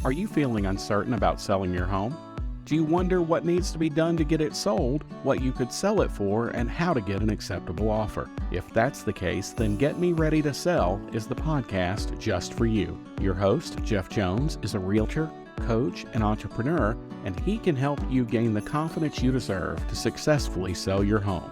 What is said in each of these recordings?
Are you feeling uncertain about selling your home? Do you wonder what needs to be done to get it sold, what you could sell it for, and how to get an acceptable offer? If that's the case, then Get Me Ready to Sell is the podcast just for you. Your host, Jeff Jones, is a realtor, coach, and entrepreneur, and he can help you gain the confidence you deserve to successfully sell your home.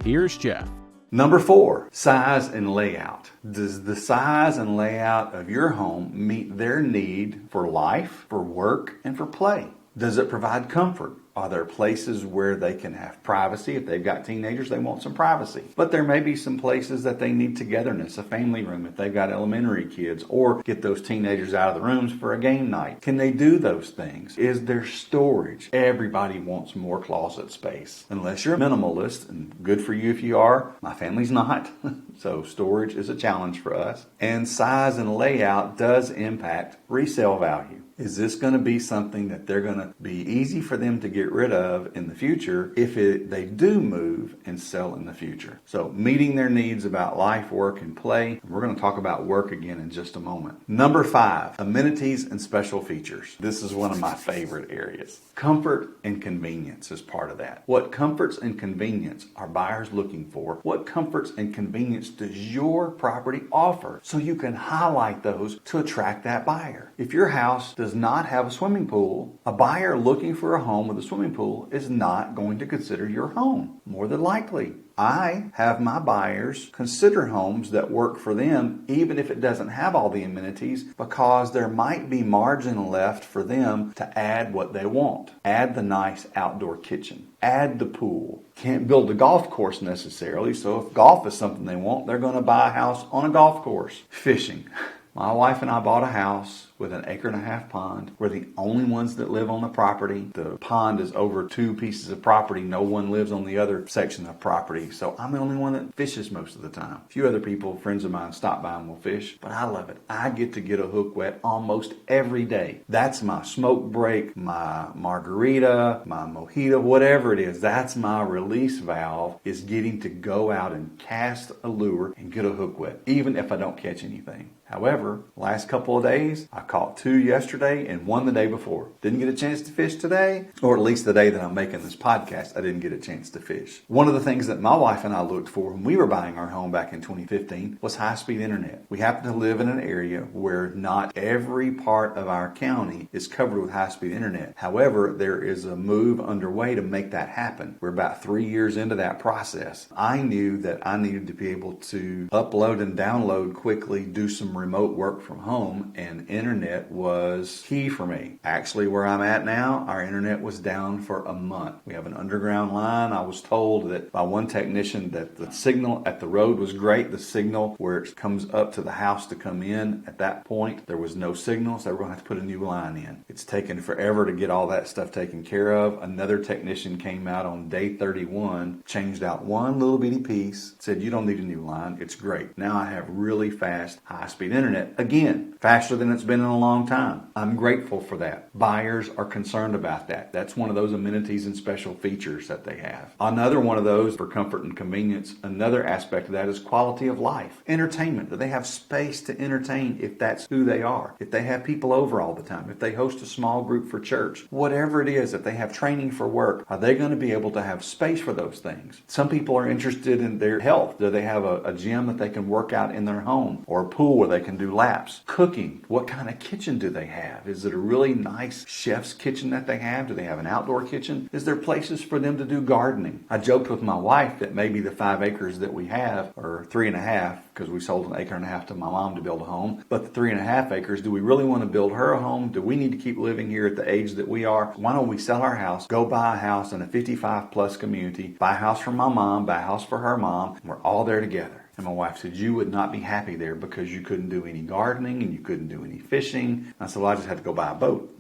Here's Jeff. Number 4, size and layout. Does the size and layout of your home meet their need for life, for work, and for play? Does it provide comfort? Are there places where they can have privacy? If they've got teenagers, they want some privacy. But there may be some places that they need togetherness, a family room if they've got elementary kids, or get those teenagers out of the rooms for a game night. Can they do those things? Is there storage? Everybody wants more closet space. Unless you're a minimalist, and good for you if you are. My family's not. So storage is a challenge for us. And size and layout does impact resale value. Is this going to be something that they're going to be easy for them to get rid of in the future if they do move and sell in the future? So meeting their needs about life, work, and play. We're going to talk about work again in just a moment. Number 5, amenities and special features. This is one of my favorite areas. Comfort and convenience is part of that. What comforts and convenience are buyers looking for? What comforts and convenience does your property offer so you can highlight those to attract that buyer? If your house does not have a swimming pool, a buyer looking for a home with a swimming pool is not going to consider your home, more than likely. I have my buyers consider homes that work for them even if it doesn't have all the amenities, because there might be margin left for them to add what they want. Add the nice outdoor kitchen. Add the pool. Can't build a golf course necessarily, so if golf is something they want, they're going to buy a house on a golf course. Fishing. My wife and I bought a house with an 1.5 acre pond. We're the only ones that live on the property. The pond is over 2 pieces of property. No one lives on the other section of property. So I'm the only one that fishes most of the time. A few other people, friends of mine, stop by and will fish, but I love it. I get to get a hook wet almost every day. That's my smoke break, my margarita, my mojito, whatever it is. That's my release valve, is getting to go out and cast a lure and get a hook wet, even if I don't catch anything. However, last couple of days, I caught 2 yesterday and 1 the day before. Didn't get a chance to fish today, or at least the day that I'm making this podcast, I didn't get a chance to fish. One of the things that my wife and I looked for when we were buying our home back in 2015 was high-speed internet. We happen to live in an area where not every part of our county is covered with high-speed internet. However, there is a move underway to make that happen. We're about 3 years into that process. I knew that I needed to be able to upload and download quickly, do some remote work from home, and internet was key for me. Actually, where I'm at now, our internet was down for a month. We have an underground line. I was told that by one technician that the signal at the road was great. The signal where it comes up to the house to come in, at that point, there was no signal, so we're going to have to put a new line in. It's taken forever to get all that stuff taken care of. Another technician came out on day 31, changed out one little bitty piece, said, "You don't need a new line. It's great." Now I have really fast, high-speed internet. Again, faster than it's been in a long time. I'm grateful for that. Buyers are concerned about that. That's one of those amenities and special features that they have. Another one of those for comfort and convenience, another aspect of that is quality of life. Entertainment. Do they have space to entertain if that's who they are? If they have people over all the time, if they host a small group for church, whatever it is, if they have training for work, are they going to be able to have space for those things? Some people are interested in their health. Do they have a gym that they can work out in their home, or a pool where they can do laps? Cooking. What kind of kitchen do they have? Is it a really nice chef's kitchen that they have? Do they have an outdoor kitchen? Is there places for them to do gardening? I joked with my wife that maybe the 5 acres that we have, or 3.5, because we sold 1.5 acres to my mom to build a home, but the 3.5 acres, do we really want to build her a home? Do we need to keep living here at the age that we are? Why don't we sell our house, go buy a house in a 55 plus community, buy a house for my mom, buy a house for her mom, and we're all there together. And my wife said, "You would not be happy there because you couldn't do any gardening and you couldn't do any fishing." And I said, "Well, I just had to go buy a boat."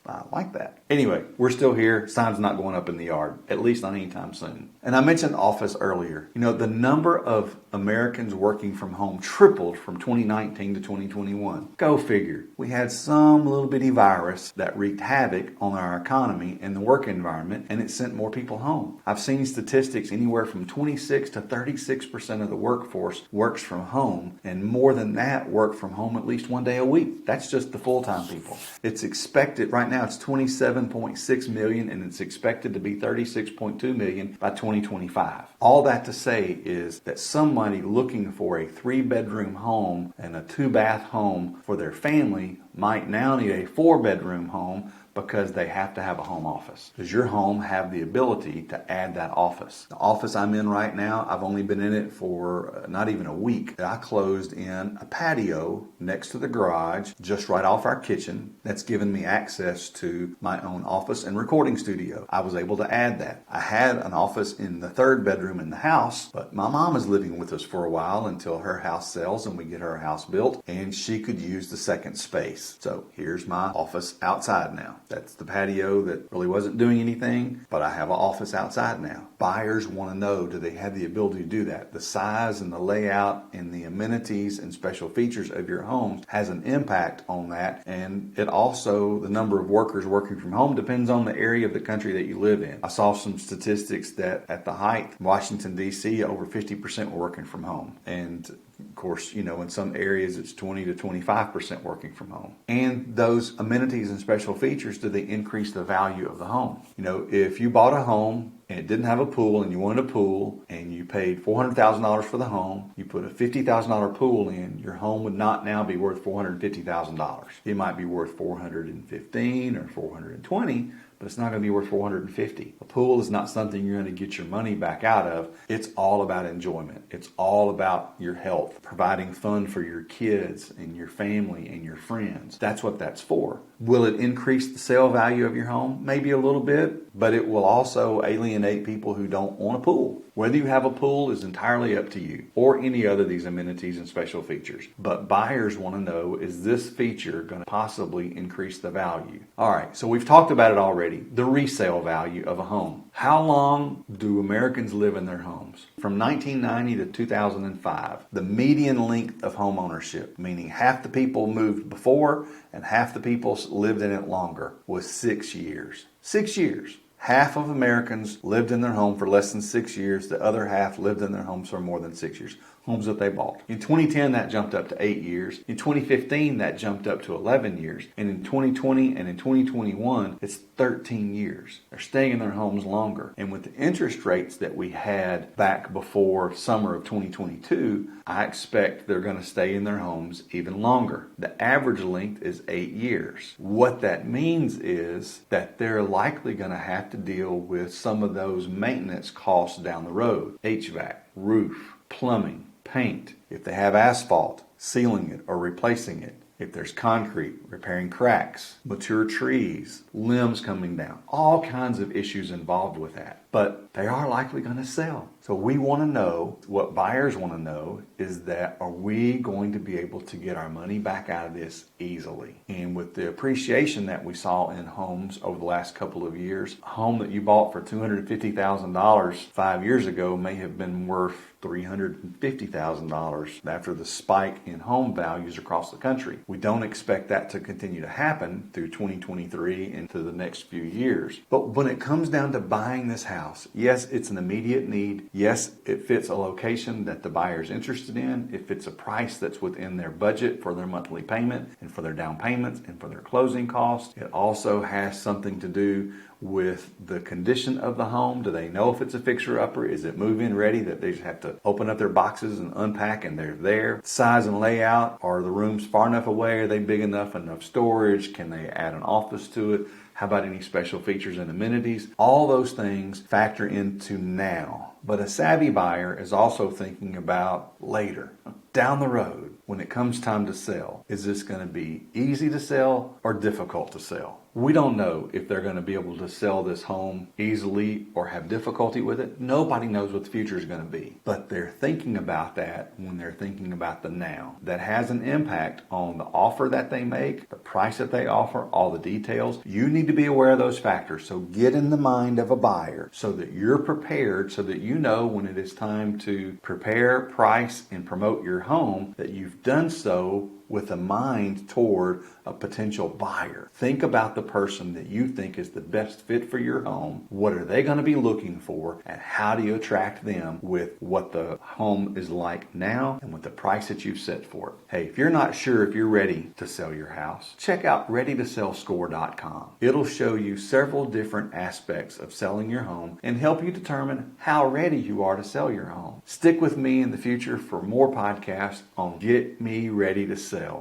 I like that. Anyway, we're still here. Sign's not going up in the yard, at least not anytime soon. And I mentioned office earlier. You know, the number of Americans working from home tripled from 2019 to 2021. Go figure. We had some little bitty virus that wreaked havoc on our economy and the work environment, and it sent more people home. I've seen statistics anywhere from 26 to 36% of the workforce works from home, and more than that work from home at least one day a week. That's just the full-time people. It's expected, right now it's 27.6 million, and it's expected to be 36.2 million by 2025. All that to say is that somebody looking for a 3-bedroom home and a 2-bath home for their family might now need a 4-bedroom home because they have to have a home office. Does your home have the ability to add that office? The office I'm in right now, I've only been in it for not even a week. I closed in a patio next to the garage, just right off our kitchen. That's given me access to my own office and recording studio. I was able to add that. I had an office in the 3rd bedroom in the house, but my mom is living with us for a while until her house sells and we get her house built, and she could use the second space. So here's my office outside now. That's the patio that really wasn't doing anything, but I have an office outside now. Buyers want to know, do they have the ability to do that? The size and the layout and the amenities and special features of your homes has an impact on that, and it also, the number of workers working from home depends on the area of the country that you live in. I saw some statistics that at the height, Washington, D.C., over 50% were working from home. And of course, in some areas it's 20 to 25% working from home. And those amenities and special features, do they increase the value of the home? If you bought a home and it didn't have a pool and you wanted a pool and you paid $400,000 for the home, you put a $50,000 pool in, your home would not now be worth $450,000. It might be worth $415 or $420, but it's not going to be worth $450. A pool is not something you're going to get your money back out of. It's all about enjoyment. It's all about your health, providing fun for your kids and your family and your friends. That's what that's for. Will it increase the sale value of your home? Maybe a little bit, but it will also alienate people who don't want a pool. Whether you have a pool is entirely up to you, or any other of these amenities and special features. But buyers want to know, is this feature going to possibly increase the value? All right, so we've talked about it already, the resale value of a home. How long do Americans live in their homes? From 1990 to 2005, the median length of home ownership, meaning half the people moved before and half the people lived in it longer, was 6 years. 6 years. Half of Americans lived in their home for less than 6 years. The other half lived in their homes for more than 6 years. Homes that they bought. In 2010, that jumped up to 8 years. In 2015, that jumped up to 11 years. And in 2020 and in 2021, it's 13 years. They're staying in their homes longer. And with the interest rates that we had back before summer of 2022, I expect they're going to stay in their homes even longer. The average length is 8 years. What that means is that they're likely going to have to deal with some of those maintenance costs down the road. HVAC, roof, plumbing, paint, if they have asphalt, sealing it or replacing it. If there's concrete, repairing cracks, mature trees, limbs coming down, all kinds of issues involved with that. But they are likely going to sell. So we want to know, what buyers want to know is that, are we going to be able to get our money back out of this easily? And with the appreciation that we saw in homes over the last couple of years, a home that you bought for $250,000 5 years ago may have been worth $350,000 after the spike in home values across the country. We don't expect that to continue to happen through 2023 and to the next few years. But when it comes down to buying this house, yes, it's an immediate need. Yes, it fits a location that the buyer's interested in. It fits a price that's within their budget for their monthly payment and for their down payments and for their closing costs. It also has something to do with the condition of the home. Do they know if it's a fixer-upper? Is it move-in ready that they just have to open up their boxes and unpack and they're there? Size and layout. Are the rooms far enough away? Are they big enough storage? Can they add an office to it? How about any special features and amenities? All those things factor into now. But a savvy buyer is also thinking about later. down the road when it comes time to sell? Is this going to be easy to sell or difficult to sell? We don't know if they're going to be able to sell this home easily or have difficulty with it. Nobody knows what the future is going to be. But they're thinking about that when they're thinking about the now. That has an impact on the offer that they make, the price that they offer, all the details. You need to be aware of those factors. So get in the mind of a buyer so that you're prepared, so that you know when it is time to prepare, price, and promote your home, that you've done so with a mind toward a potential buyer. Think about the person that you think is the best fit for your home. What are they going to be looking for, and how do you attract them with what the home is like now and with the price that you've set for it? Hey, if you're not sure if you're ready to sell your house, check out ReadyToSellScore.com. It'll show you several different aspects of selling your home and help you determine how ready you are to sell your home. Stick with me in the future for more podcasts on Get Me Ready to Sell.